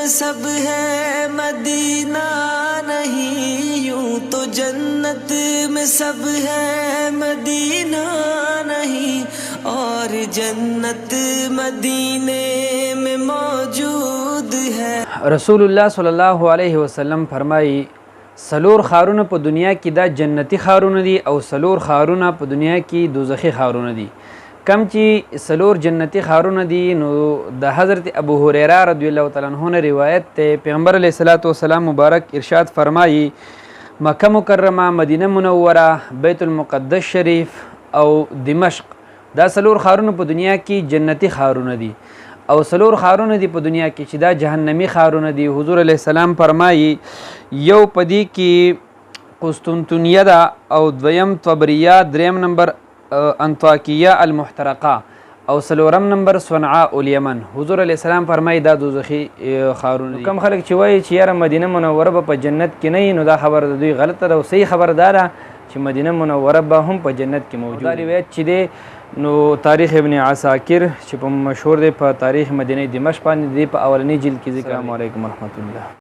में सब है मदीना नहीं, यूं तो जन्नत में सब है मदीना नहीं, और जन्नत मदीने में मौजूद है। रसूलुल्लाह सल्लल्लाहु अलैहि वसल्लम फरमाई सलोर खारुन په دنیا کې دا جنتی خارونه دي او سلور خارونه په دنیا کې دوزخی خارونه دي. کم چې سلور جنتی خارونه دي نو د حضرت ابو هریره رضی الله تعالی عنہ نه روایت ته پیغمبر علیه الصلاۃ والسلام مبارک ارشاد فرمایي مکه مکرمه، مدینه منوره، بیت المقدس شریف او دمشق دا سلور خارونه په دنیا کې جنتی خارونه دي او سلور خارونه دي په دنیا کې چې دا جهنمی خارونه دي. حضور علیه السلام فرمایي یو پدی کې قسطنطنیه ده او دویم طبریه، دریم نمبر انطاکیه المحترقه او سلورم نمبر صنعاء الیمن. حضور علیه السلام فرمایي دا دوزخي خارونه دي. کم خلک چې وایي چې یاره مدینه منوره به په جنت کې نه وي، نو دا خبره د دوی غلطه ده او صحیح خبره دا ده چې مدینه منوره به هم په جنت کې موجود دا روایت چې دی نو تاریخ ابن عساکر چې په مشهور دی په تاریخ مدینه دمشق باندې دی په اولنی جلد کې ذکر. السلام علیکم ورحمت الله.